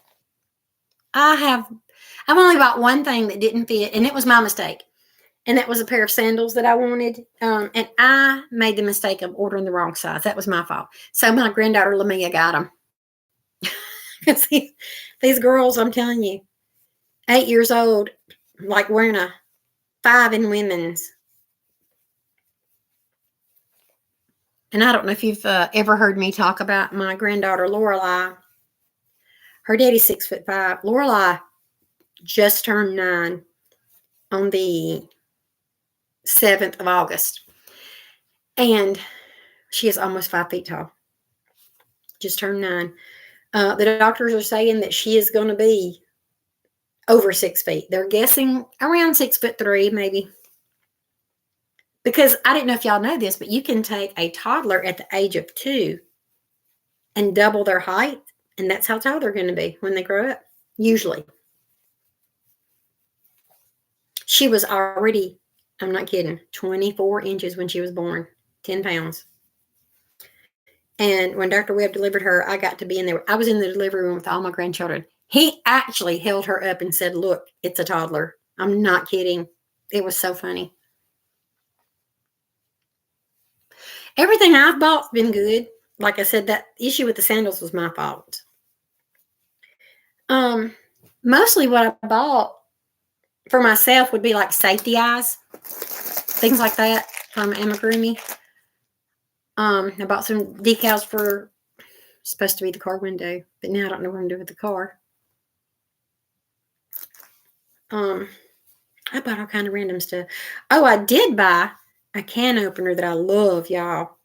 I've only bought one thing that didn't fit, and it was my mistake. And that was a pair of sandals that I wanted. And I made the mistake of ordering the wrong size. That was my fault. So my granddaughter Lamia got them. Because these girls, I'm telling you, 8 years old, like wearing a 5 in women's. And I don't know if you've ever heard me talk about my granddaughter Lorelei. Her daddy's 6'5". Lorelei just turned 9 on the 7th of August. And she is almost 5 feet tall. Just turned 9. The doctors are saying that she is going to be over 6 feet. They're guessing around 6'3", maybe. Because I didn't know if y'all know this, but you can take a toddler at the age of 2 and double their height. And that's how tall they're going to be when they grow up, usually. She was already, I'm not kidding, 24 inches when she was born, 10 pounds. And when Dr. Webb delivered her, I got to be in there. I was in the delivery room with all my grandchildren. He actually held her up and said, "Look, it's a toddler." I'm not kidding. It was so funny. Everything I've bought's been good. Like I said, that issue with the sandals was my fault. Mostly what I bought for myself would be like safety eyes, things like that from Amigurumi. I bought some decals for supposed to be the car window, but now I don't know what I'm doing with the car. I bought all kind of random stuff. Oh, I did buy a can opener that I love, y'all.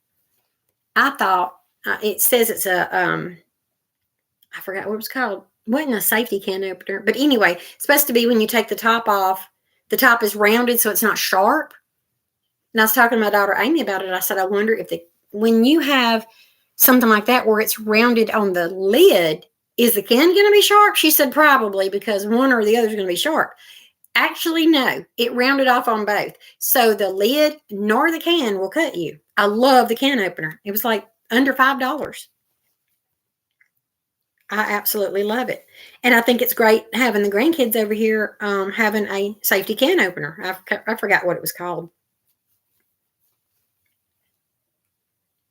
I thought it says it's a I forgot what it was called. It wasn't a safety can opener, but anyway, it's supposed to be when you take the top off. The top is rounded, so it's not sharp. And I was talking to my daughter Amy about it. I said, I wonder if when you have something like that where it's rounded on the lid, is the can going to be sharp? She said probably, because one or the other is going to be sharp. Actually, no, it rounded off on both. So the lid nor the can will cut you. I love the can opener. It was like under $5. I absolutely love it. And I think it's great having the grandkids over here having a safety can opener. I forgot what it was called.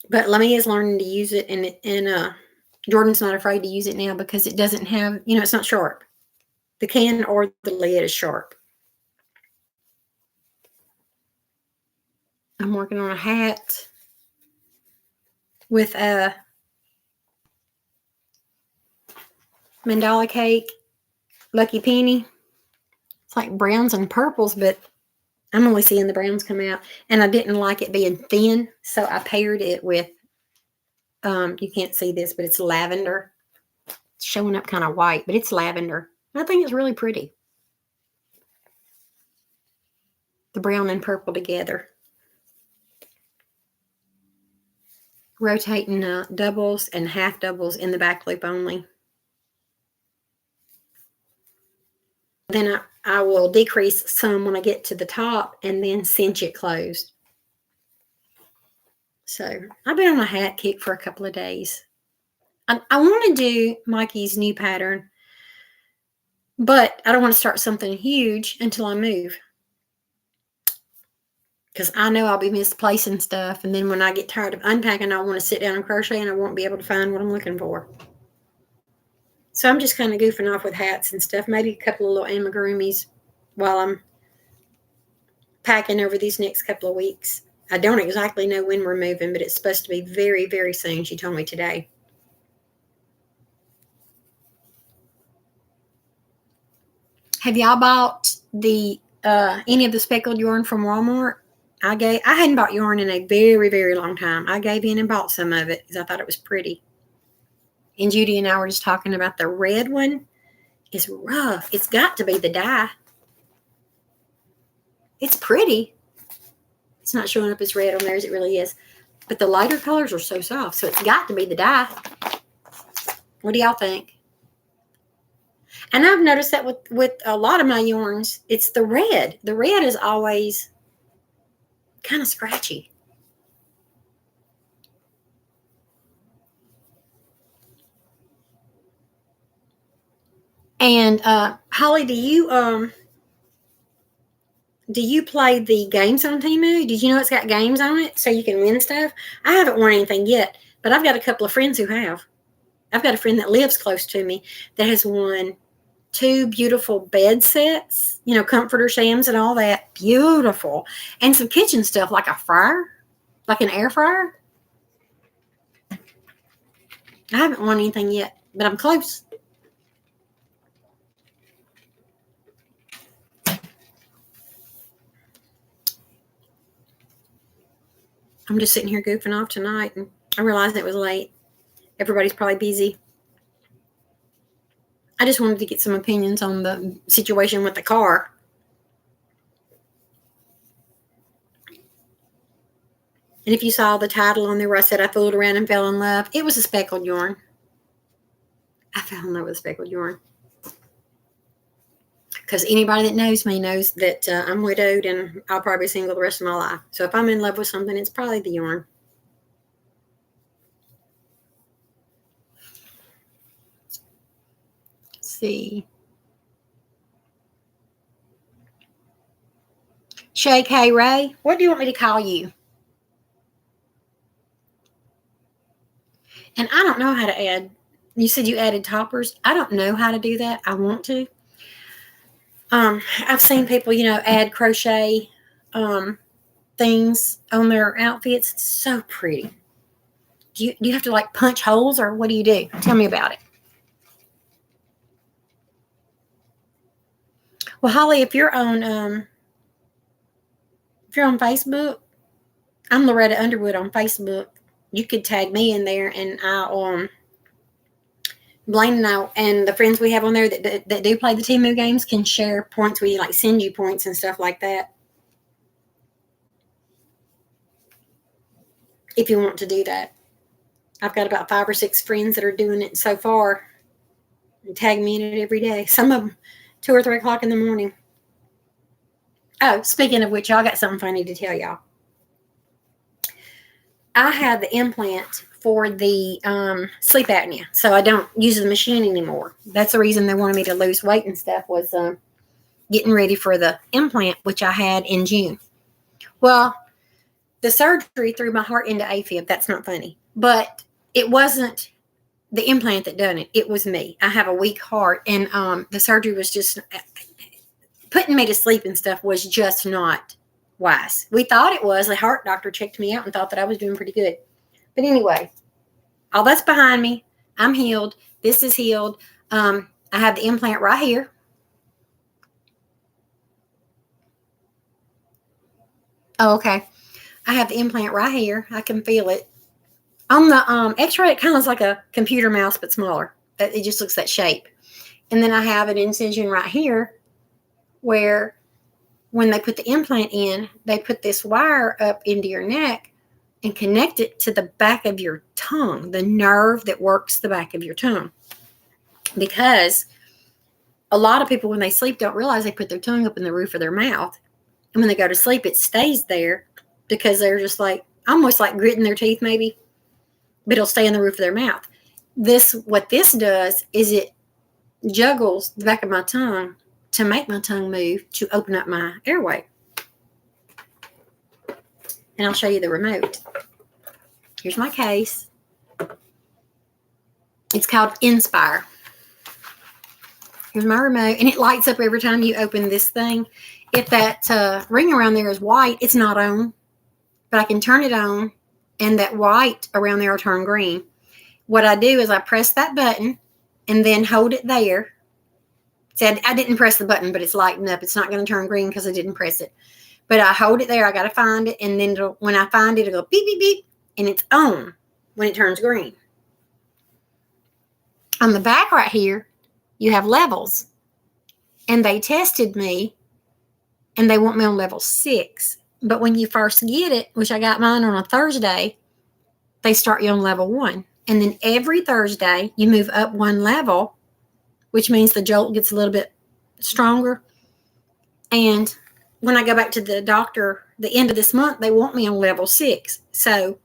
But Lemmy is learning to use it, and Jordan's not afraid to use it now because it doesn't have, it's not sharp. The can or the lid is sharp. I'm working on a hat with a mandala cake, Lucky Penny. It's like browns and purples, but I'm only seeing the browns come out. And I didn't like it being thin, so I paired it with, you can't see this, but it's lavender. It's showing up kind of white, but it's lavender. I think it's really pretty. The brown and purple together. Rotating doubles and half doubles in the back loop only. Then I will decrease some when I get to the top and then cinch it closed. So I've been on a hat kick for a couple of days. I want to do Mikey's new pattern, but I don't want to start something huge until I move. Because I know I'll be misplacing stuff. And then when I get tired of unpacking, I want to sit down and crochet and I won't be able to find what I'm looking for. So I'm just kind of goofing off with hats and stuff. Maybe a couple of little amigurumis while I'm packing over these next couple of weeks. I don't exactly know when we're moving, but it's supposed to be very, very soon. She told me today. Have y'all bought the any of the speckled yarn from Walmart? I hadn't bought yarn in a very, very long time. I gave in and bought some of it because I thought it was pretty. And Judy and I were just talking about the red one. It's rough. It's got to be the dye. It's pretty. It's not showing up as red on theirs. It really is. But the lighter colors are so soft. So it's got to be the dye. What do y'all think? And I've noticed that with a lot of my yarns, it's the red. The red is always kind of scratchy. And Holly, do you play the games on Temu? Did you know it's got games on it so you can win stuff? I haven't won anything yet, but I've got a couple of friends who have. I've got a friend that lives close to me that has won 2 beautiful bed sets, comforter shams and all that. Beautiful. And some kitchen stuff like a fryer, like an air fryer. I haven't won anything yet, but I'm close. I'm just sitting here goofing off tonight, and I realized it was late. Everybody's probably busy. I just wanted to get some opinions on the situation with the car. And if you saw the title on there where I said I fooled around and fell in love, it was a speckled yarn. I fell in love with speckled yarn. Because anybody that knows me knows that I'm widowed and I'll probably be single the rest of my life. So if I'm in love with something, it's probably the yarn. Let's see. Shay K. Ray, what do you want me to call you? And I don't know how to add. You said you added toppers. I don't know how to do that. I want to. I've seen people, add crochet things on their outfits. It's so pretty. Do you have to like punch holes, or what do you do? Tell me about it. Well, Holly, if you're on Facebook, I'm Loretta Underwood on Facebook. You could tag me in there, and I'll Blaine and the friends we have on there that do play the Temu games can share points. We like send you points and stuff like that. If you want to do that, I've got about 5 or 6 friends that are doing it so far. And tag me in it every day. Some of them 2 or 3 o'clock in the morning. Oh, speaking of which, y'all got something funny to tell y'all. I have the implant for the sleep apnea, so I don't use the machine anymore. That's the reason they wanted me to lose weight and stuff, was getting ready for the implant, which I had in June. Well, the surgery threw my heart into AFib. That's not funny. But it wasn't the implant that done it. It was me. I have a weak heart, and the surgery was just putting me to sleep and stuff was just not wise. We thought it was. The heart doctor checked me out and thought that I was doing pretty good. But anyway, all that's behind me. I'm healed. This is healed. I have the implant right here. Oh, okay. I have the implant right here. I can feel it. On the x-ray, it kind of looks like a computer mouse, but smaller. It just looks that shape. And then I have an incision right here where when they put the implant in, they put this wire up into your neck and connect it to the back of your tongue, the nerve that works the back of your tongue. Because a lot of people, when they sleep, don't realize they put their tongue up in the roof of their mouth. And when they go to sleep, it stays there because they're just like, almost like gritting their teeth maybe, but it'll stay in the roof of their mouth. What this does is it juggles the back of my tongue to make my tongue move to open up my airway. And I'll show you the remote. Here's my case. It's called Inspire. Here's my remote, and it lights up every time you open this thing. If that ring around there is white, it's not on, but I can turn it on, and that white around there will turn green. What I do is I press that button and then hold it there. See, I didn't press the button, but it's lighting up. It's not going to turn green because I didn't press it. But I hold it there. I got to find it, and then when I find it, it'll go beep, beep, beep, and it's on when it turns green. On the back right here, you have levels, and they tested me, and they want me on level 6. But when you first get it, which I got mine on a Thursday, they start you on level 1. And then every Thursday, you move up 1 level, which means the jolt gets a little bit stronger. And when I go back to the doctor the end of this month, they want me on level 6. So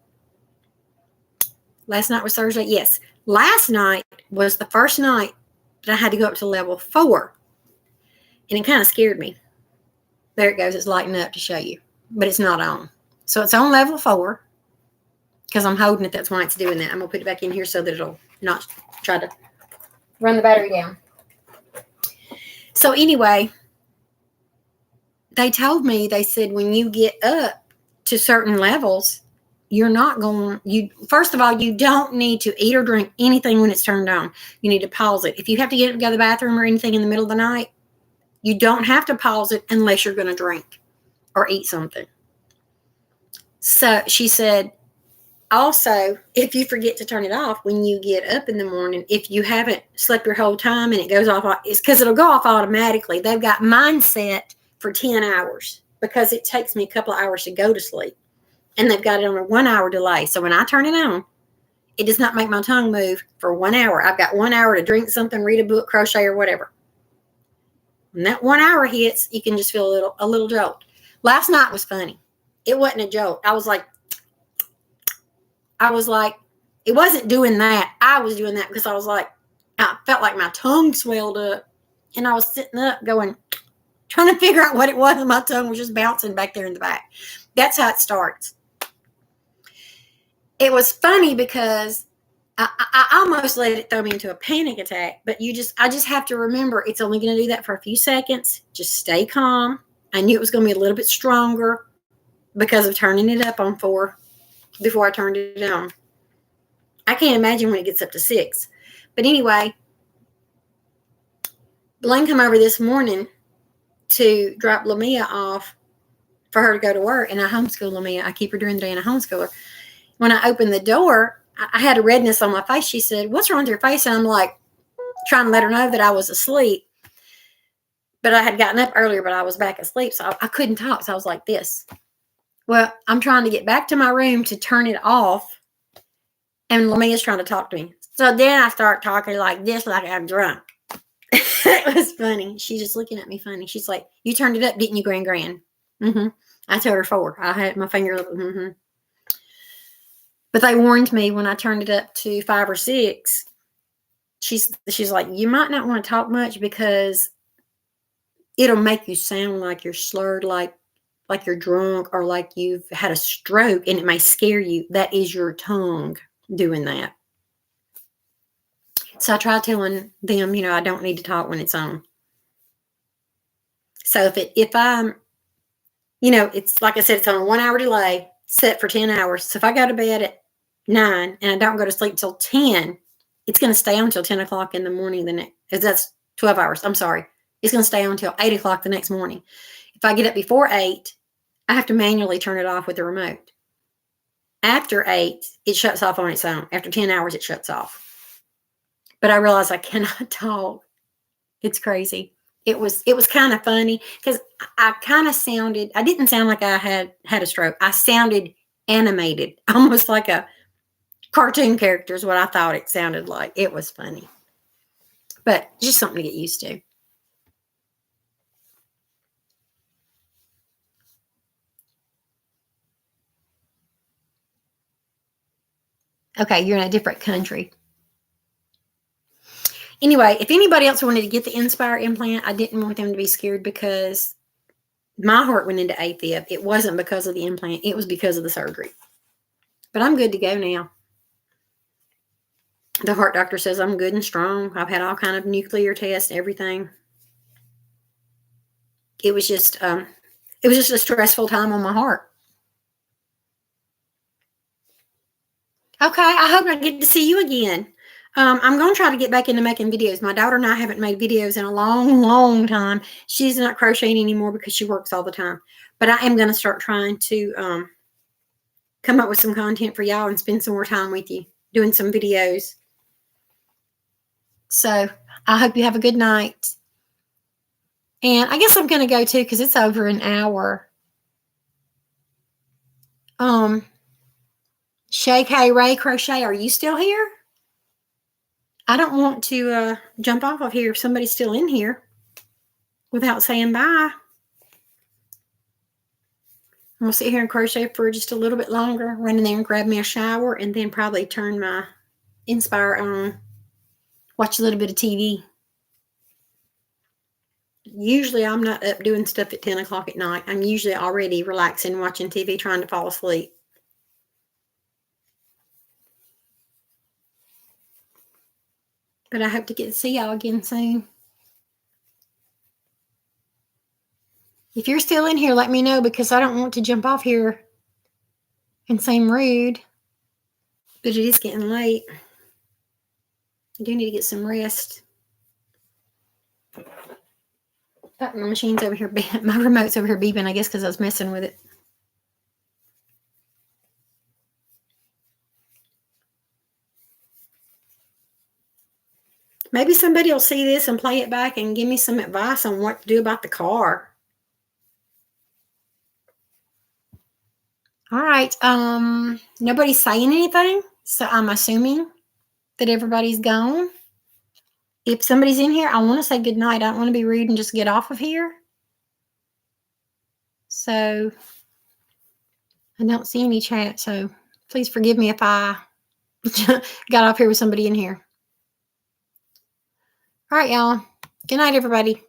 last night was Thursday. Yes. Last night was the first night that I had to go up to level 4. And it kind of scared me. There it goes. It's lighting up to show you. But it's not on. So it's on level 4. Because I'm holding it. That's why it's doing that. I'm going to put it back in here so that it'll not try to run the battery down. So anyway, they told me, they said, when you get up to certain levels, you're not going, first of all, you don't need to eat or drink anything when it's turned on. You need to pause it. If you have to get up to go to the bathroom or anything in the middle of the night, you don't have to pause it unless you're going to drink or eat something. So she said, also, if you forget to turn it off when you get up in the morning, if you haven't slept your whole time and it goes off, it's because it'll go off automatically. They've got mine set for 10 hours because it takes me a couple of hours to go to sleep. And they've got it on a 1 hour delay. So when I turn it on, it does not make my tongue move for 1 hour. I've got 1 hour to drink something, read a book, crochet, or whatever. When that 1 hour hits, you can just feel a little jolt. Last night was funny. It wasn't a jolt. I was like, it wasn't doing that. I was doing that because I was like, I felt like my tongue swelled up. And I was sitting up going, trying to figure out what it was. And my tongue was just bouncing back there in the back. That's how it starts. It was funny because I almost let it throw me into a panic attack. But I just have to remember it's only going to do that for a few seconds. Just stay calm. I knew it was going to be a little bit stronger because of turning it up on 4 before I turned it on. I can't imagine when it gets up to 6. But anyway, Blaine come over this morning to drop Lamia off for her to go to work, and I homeschool Lamia. I keep her during the day, and I homeschool her. When I opened the door, I had a redness on my face. She said, "What's wrong with your face?" And I'm like, trying to let her know that I was asleep. But I had gotten up earlier, but I was back asleep, so I couldn't talk. So I was like this. Well, I'm trying to get back to my room to turn it off, and Lamia's trying to talk to me. So then I start talking like this, like I'm drunk. It was funny. She's just looking at me funny. She's like, "You turned it up, didn't you, Gran?" Mm-hmm. I told her 4. I had my finger. Mm-hmm. But they warned me when I turned it up to 5 or 6. She's like, "You might not want to talk much because it'll make you sound like you're slurred, like you're drunk or like you've had a stroke, and it may scare you. That is your tongue doing that." So I try telling them, I don't need to talk when it's on. So if I'm, it's like I said, it's on a 1 hour delay set for 10 hours. So if I go to bed at 9 and I don't go to sleep till 10, it's going to stay on until 10 o'clock in the morning. That's 12 hours. I'm sorry. It's going to stay on until 8 o'clock the next morning. If I get up before 8, I have to manually turn it off with the remote. After 8, it shuts off on its own. After 10 hours, it shuts off. But I realize I cannot talk. It's crazy. It was kind of funny because I kind of I didn't sound like I had a stroke. I sounded animated, almost like a cartoon character is what I thought it sounded like. It was funny. But just something to get used to. Okay, you're in a different country. Anyway, if anybody else wanted to get the Inspire implant, I didn't want them to be scared because my heart went into AFib. It wasn't because of the implant. It was because of the surgery. But I'm good to go now. The heart doctor says I'm good and strong. I've had all kind of nuclear tests, everything. It was just a stressful time on my heart. Okay, I hope I get to see you again. I'm going to try to get back into making videos. My daughter and I haven't made videos in a long, long time. She's not crocheting anymore because she works all the time. But I am going to start trying to come up with some content for y'all and spend some more time with you doing some videos. So I hope you have a good night. And I guess I'm going to go too because it's over an hour. Shay K Ray Crochet, are you still here? I don't want to jump off of here if somebody's still in here without saying bye. I'm going to sit here and crochet for just a little bit longer, run in there and grab me a shower, and then probably turn my Inspire on, watch a little bit of TV. Usually I'm not up doing stuff at 10 o'clock at night. I'm usually already relaxing, watching TV, trying to fall asleep. But I hope to get to see y'all again soon. If you're still in here, let me know because I don't want to jump off here and seem rude. But it is getting late. I do need to get some rest. My machine's over here. My remote's over here beeping, I guess, because I was messing with it. Maybe somebody will see this and play it back and give me some advice on what to do about the car. All right. Nobody's saying anything, so I'm assuming that everybody's gone. if somebody's in here, I want to say good night. I don't want to be rude and just get off of here. So I don't see any chat. So please forgive me if I got off here with somebody in here. All right, y'all. Good night, everybody.